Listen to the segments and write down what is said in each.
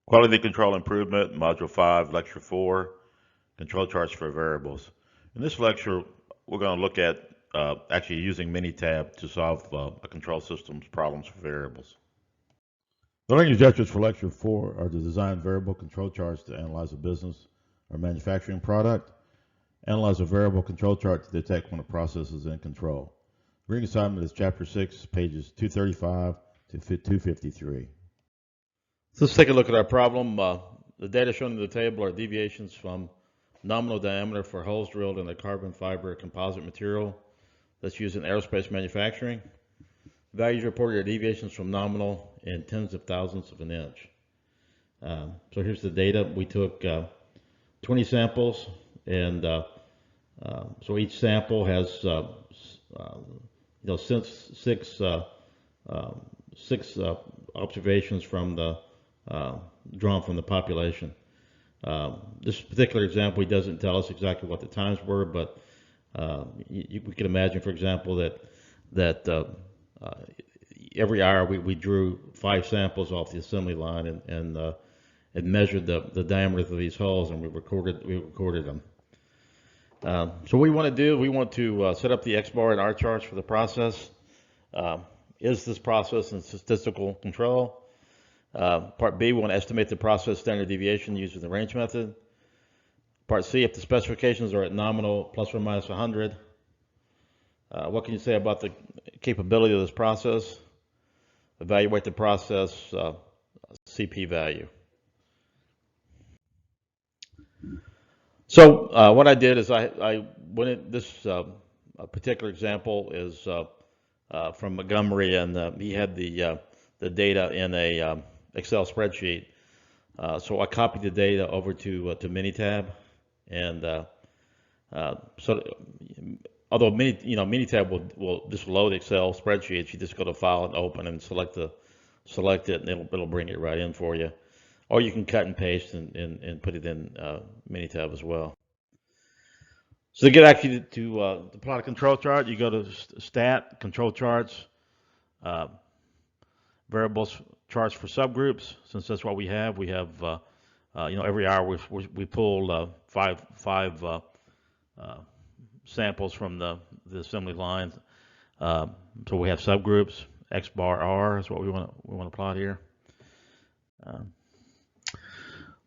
Quality Control Improvement, Module 5, Lecture 4, Control Charts for Variables. In this lecture, we're going to look at actually using Minitab to solve a control system's problems for variables. The learning objectives for Lecture 4 are to design variable control charts to analyze a business or manufacturing product, analyze a variable control chart to detect when a process is in control. The reading assignment is Chapter 6, pages 235 to 253. So let's take a look at our problem. The data shown in the table are deviations from nominal diameter for holes drilled in a carbon fiber composite material that's used in aerospace manufacturing. Values reported are deviations from nominal in tens of thousandths of an inch. So here's the data. We took 20 samples, and so each sample has six observations from the drawn from the population. This particular example, he doesn't tell us exactly what the times were, but we can imagine, for example, that every hour we drew 5 samples off the assembly line and measured the diameters of these holes, and we recorded them. So what we want to do, we want to set up the X-bar and R charts for the process. Is this process in statistical control? Part B, we want to estimate the process standard deviation using the range method. Part C, if the specifications are at nominal plus or minus 100, what can you say about the capability of this process? Evaluate the process CP value. So what I did is I went in, this particular example is from Montgomery, and he had the data in a Excel spreadsheet. So I copied the data over to Minitab, and so although Minitab will just load Excel spreadsheets, you just go to File and Open and select it, and it'll bring it right in for you. Or you can cut and paste and put it in Minitab as well. So to get actually to plot a control chart, you go to Stat, Control Charts, Variables, Charts for Subgroups. Since that's what we have every hour we pull five samples from the assembly lines. So we have subgroups. X bar R is what we want to plot here.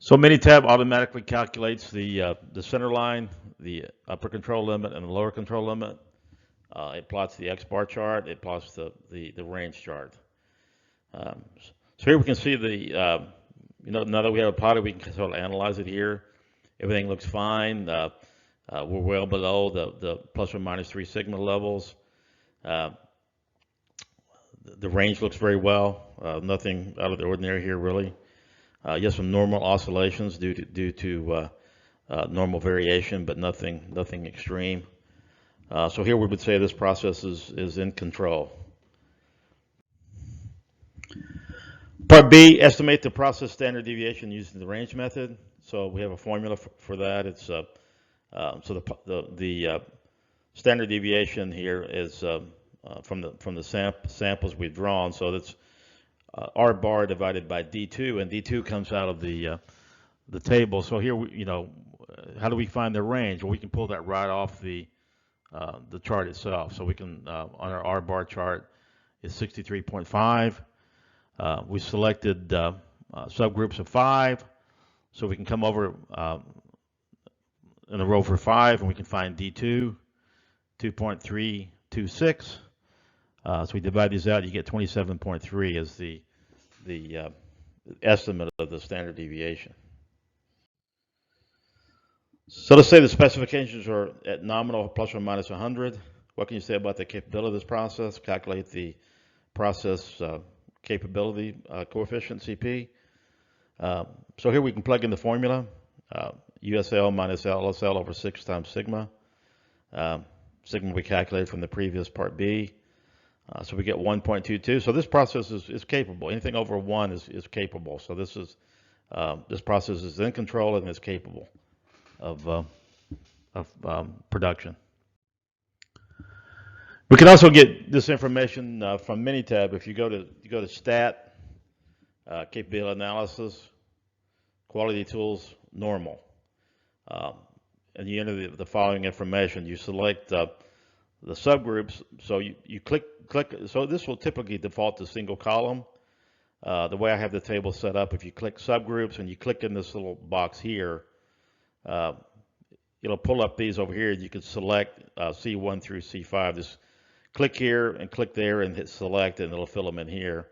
So Minitab automatically calculates the center line, the upper control limit, and the lower control limit. It plots the X bar chart. It plots the range chart. So here we can see the now that we have a plotted, we can sort of analyze it here. Everything looks fine. We're well below the plus or minus 3 sigma levels. The range looks very well. Nothing out of the ordinary here, really. Yes, some normal oscillations due to normal variation, but nothing extreme. So here we would say this process is in control. Part B, estimate the process standard deviation using the range method. So we have a formula for that. It's so the standard deviation here is from the samples we've drawn. So that's R bar divided by D2, and D2 comes out of the table. So here how do we find the range? Well, we can pull that right off the chart itself. So we can on our R bar chart is 63.5. We selected subgroups of 5, so we can come over in the row for 5, and we can find D2, 2.326. So we divide these out, you get 27.3 as the estimate of the standard deviation. So let's say the specifications are at nominal plus or minus 100. What can you say about the capability of this process? Calculate the process capability coefficient CP. So here we can plug in the formula, USL minus LSL over 6 times sigma. Sigma we calculated from the previous part B. So we get 1.22. So this process is capable. Anything over 1 is capable. So this process is in control and is capable of production. We can also get this information from Minitab. If you go to Stat, Capability Analysis, quality tools, normal. Um, and you enter the following information. You select the subgroups. So you click, so this will typically default to single column. The way I have the table set up, if you click subgroups and you click in this little box here, uh, it'll pull up these over here. You can select C1 through C5. Just click here and click there and hit select, and it'll fill them in here.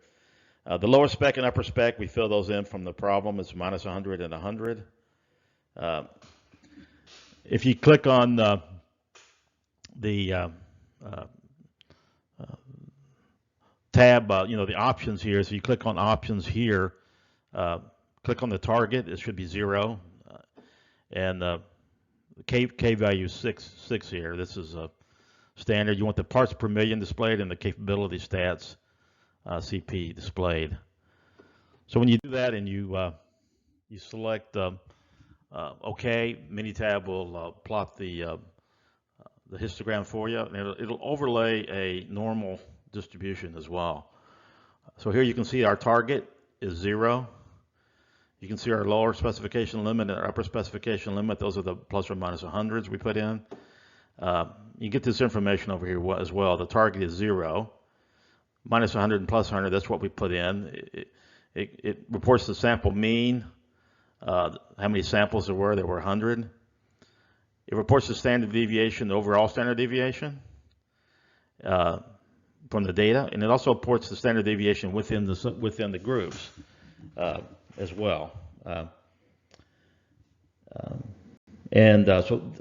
The lower spec and upper spec, we fill those in from the problem. It's minus 100 and 100. If you click on the tab, the options here, so you click on options here, click on the target, it should be 0. And the K value is 6 here. This is a standard. You want the parts per million displayed and the capability stats CP displayed. So when you do that and you select OK, Minitab will plot the histogram for you, and it'll overlay a normal distribution as well. So here you can see our target is 0. You can see our lower specification limit and our upper specification limit. Those are the plus or minus 100s we put in. You get this information over here as well. The target is 0. Minus 100 and plus 100, that's what we put in. It reports the sample mean, how many samples there were 100. It reports the standard deviation, the overall standard deviation from the data, and it also reports the standard deviation within the groups as well. So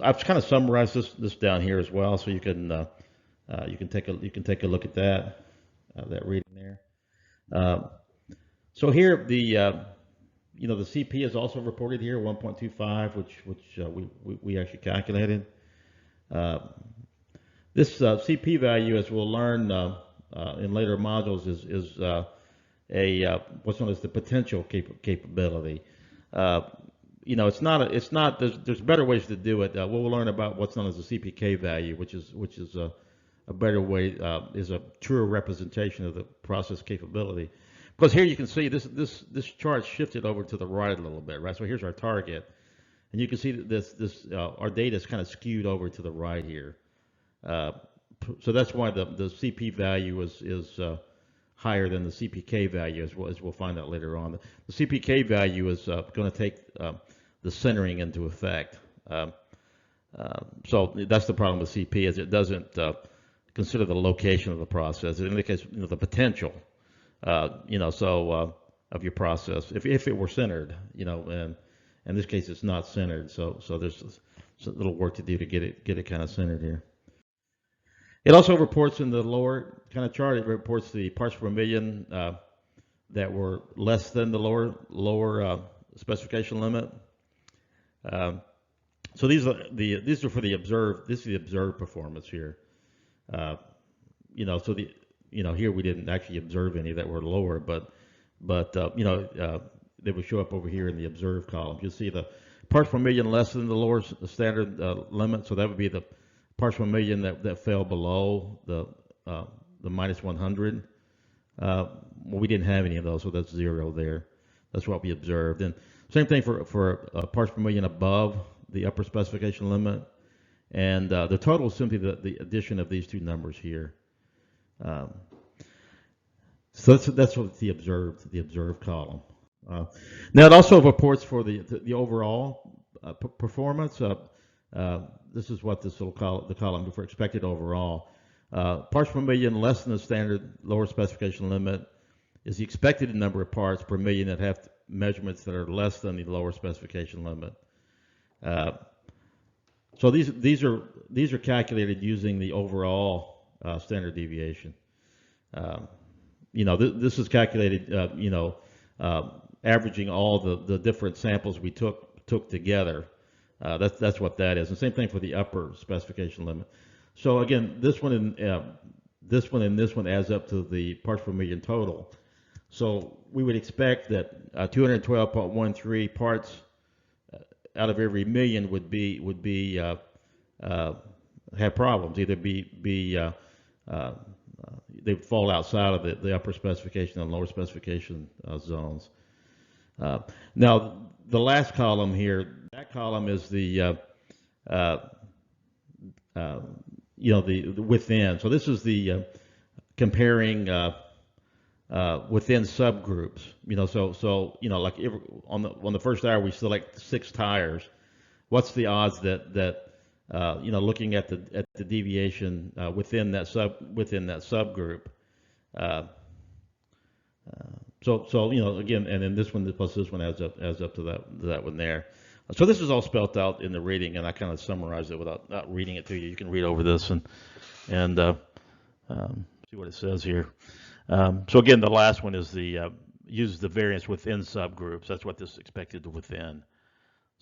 I've kind of summarized this down here as well, so you can take a look at that reading there. So here the CP is also reported here, 1.25, which we actually calculated. This CP value, as we'll learn in later modules, is what's known as the potential capability. It's not. There's better ways to do it. We'll learn about what's known as the CPK value, which is a better way, is a truer representation of the process capability. Because here you can see this chart shifted over to the right a little bit, right? So here's our target, and you can see that our data is kind of skewed over to the right here. So that's why the CP value is higher than the CPK value, as we'll find out later on. The CPK value is going to take the centering into effect. So that's the problem with CP, is it doesn't consider the location of the process. It indicates the potential, of your process if it were centered, and in this case it's not centered. So there's a little work to do to get it kind of centered here. It also reports in the lower kind of chart. It reports the parts per million that were less than the lower specification limit. So these are for the observed. This is the observed performance here. Here we didn't actually observe any that were lower, but they would show up over here in the observed column. You'll see the parts per million less than the lower standard limit. So that would be the parts per million that fell below the minus 100. Well, we didn't have any of those, so that's 0 there. That's what we observed. And same thing for parts per million above the upper specification limit. And the total is simply the addition of these two numbers here. So that's what the observed column. Now it also reports for the overall performance. This is what this the column for expected overall. Parts per million less than the standard lower specification limit is the expected number of parts per million that have measurements that are less than the lower specification limit. So these are calculated using the overall standard deviation. This is calculated, averaging all the different samples we took together. That's what that is. And same thing for the upper specification limit. So again, this one and this one adds up to the parts per million total. So we would expect that 212.13 parts out of every million would have problems. Either they would fall outside of the upper specification and lower specification zones. Uh, Now, the last column here, that column is uh, uh, the within. So this is the comparing within subgroups. Like on the first hour we select 6 tires. What's the odds that looking at the deviation within that subgroup. Uh, again, and then this one plus this one adds up to that one there. So this is all spelled out in the rating, and I kind of summarized it without not reading it to you. You can read over this and see what it says here. So again, the last one is the uses the variance within subgroups. That's what this is expected to within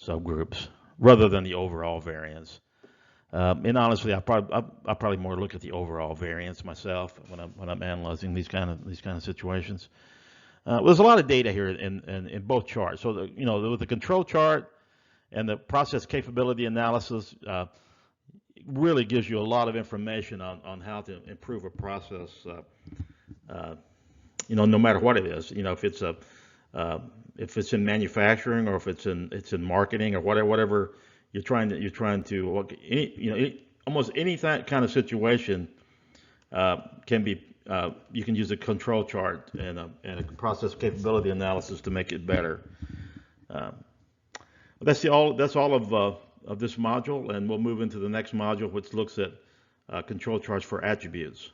subgroups rather than the overall variance. And honestly, I probably more look at the overall variance myself when I'm analyzing these kind of situations. There's a lot of data here in both charts. So with the control chart and the process capability analysis, really gives you a lot of information on how to improve a process. No matter what it is. If it's in manufacturing or if it's in marketing or whatever you're trying to look. Almost any kind of situation can be. You can use a control chart and a process capability analysis to make it better. That's all of this module, and we'll move into the next module, which looks at control charts for attributes.